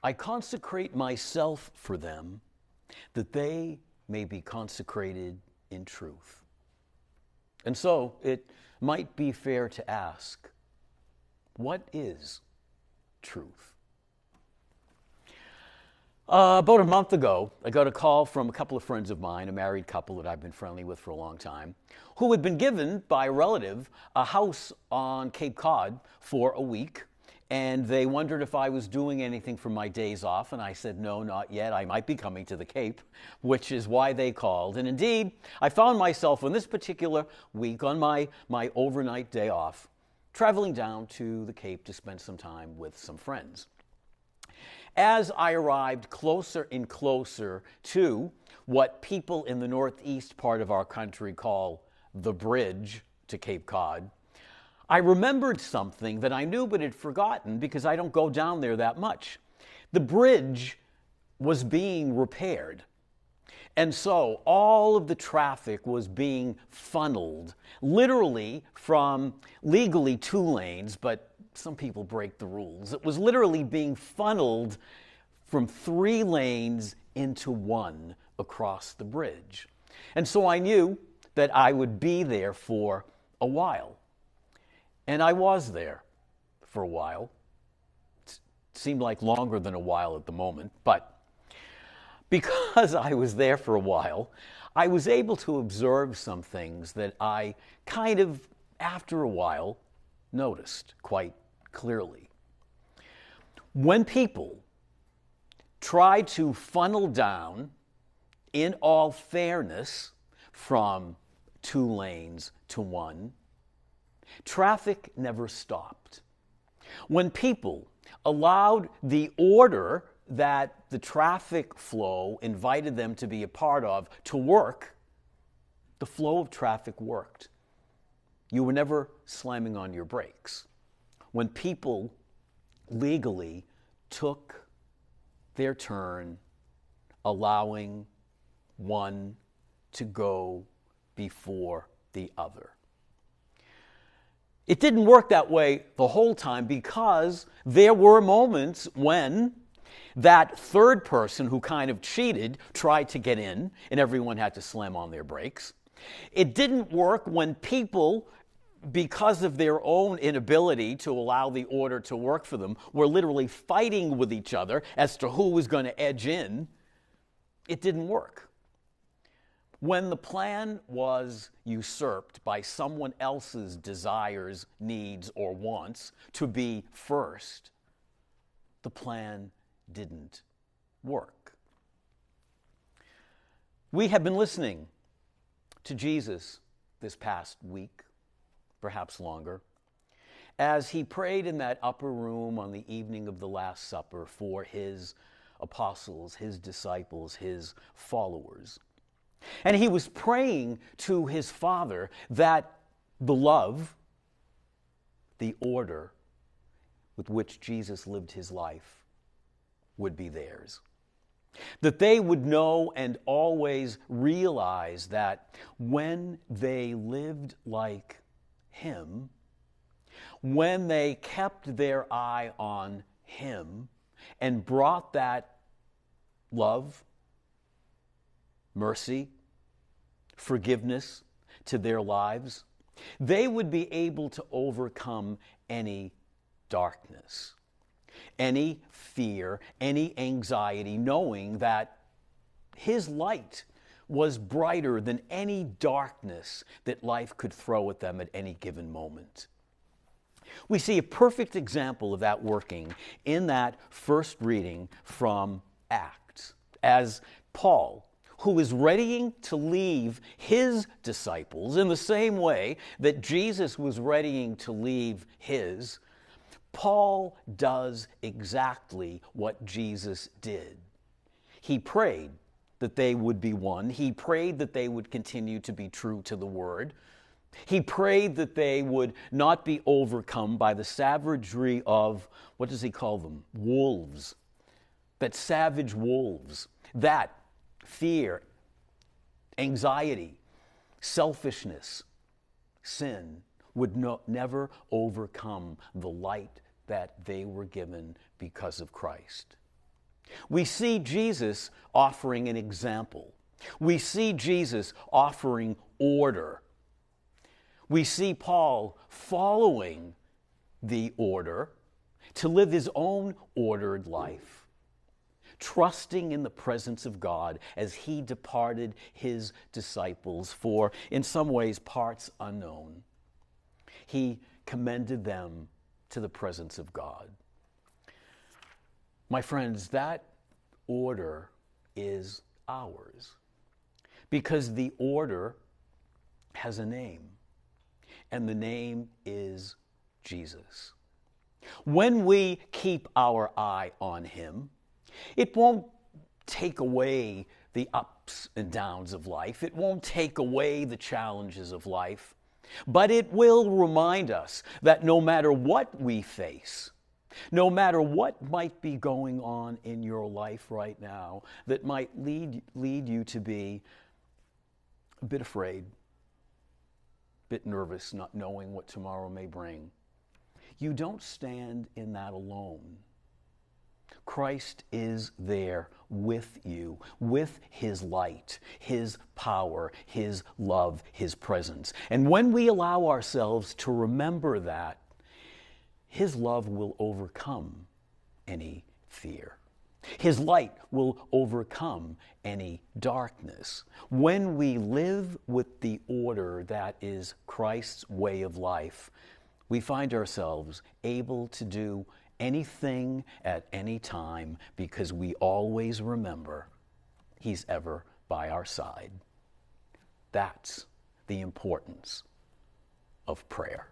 I consecrate myself for them, that they may be consecrated in truth. And so it might be fair to ask, what is truth? About a month ago, I got a call from a couple of friends of mine, a married couple that I've been friendly with for a long time, who had been given by a relative a house on Cape Cod for a week, and they wondered if I was doing anything for my days off, and I said, no, not yet. I might be coming to the Cape, which is why they called. And indeed, I found myself on this particular week, on my overnight day off, traveling down to the Cape to spend some time with some friends. As I arrived closer and closer to what people in the northeast part of our country call the bridge to Cape Cod, I remembered something that I knew but had forgotten because I don't go down there that much. The bridge was being repaired. And so all of the traffic was being funneled, literally from legally 2 lanes, but some people break the rules. It was literally being funneled from 3 lanes into 1 across the bridge. And so I knew that I would be there for a while. And I was there for a while. It seemed like longer than a while at the moment, but because I was there for a while, I was able to observe some things that I kind of, after a while, noticed quite clearly. When people try to funnel down, in all fairness, from 2 lanes to 1, traffic never stopped. When people allowed the order that the traffic flow invited them to be a part of to work, the flow of traffic worked. You were never slamming on your brakes. When people legally took their turn, allowing one to go before the other. It didn't work that way the whole time because there were moments when that third person who kind of cheated tried to get in and everyone had to slam on their brakes. It didn't work when people, because of their own inability to allow the order to work for them, were literally fighting with each other as to who was going to edge in. It didn't work. When the plan was usurped by someone else's desires, needs, or wants to be first, the plan didn't work. We have been listening to Jesus this past week, perhaps longer, as he prayed in that upper room on the evening of the Last Supper for his apostles, his disciples, his followers. And he was praying to his Father that the love, the order with which Jesus lived his life would be theirs. That they would know and always realize that when they lived like him, when they kept their eye on him and brought that love, mercy, forgiveness to their lives, they would be able to overcome any darkness, any fear, any anxiety, knowing that his light was brighter than any darkness that life could throw at them at any given moment. We see a perfect example of that working in that first reading from Acts, as Paul, who is readying to leave his disciples in the same way that Jesus was readying to leave his, Paul does exactly what Jesus did. He prayed that they would be one. He prayed that they would continue to be true to the word. He prayed that they would not be overcome by the savagery of, what does he call them? Wolves. That savage wolves, that fear, anxiety, selfishness, sin would never overcome the light that they were given because of Christ. We see Jesus offering an example. We see Jesus offering order. We see Paul following the order to live his own ordered life, trusting in the presence of God as he departed his disciples for, in some ways, parts unknown. He commended them to the presence of God. My friends, that order is ours because the order has a name, and the name is Jesus. When we keep our eye on him, it won't take away the ups and downs of life. It won't take away the challenges of life. But it will remind us that no matter what we face, no matter what might be going on in your life right now that might lead you to be a bit afraid, a bit nervous, not knowing what tomorrow may bring, you don't stand in that alone. Christ is there with you, with his light, his power, his love, his presence. And when we allow ourselves to remember that, his love will overcome any fear. His light will overcome any darkness. When we live with the order that is Christ's way of life, we find ourselves able to do anything at any time because we always remember he's ever by our side. That's the importance of prayer.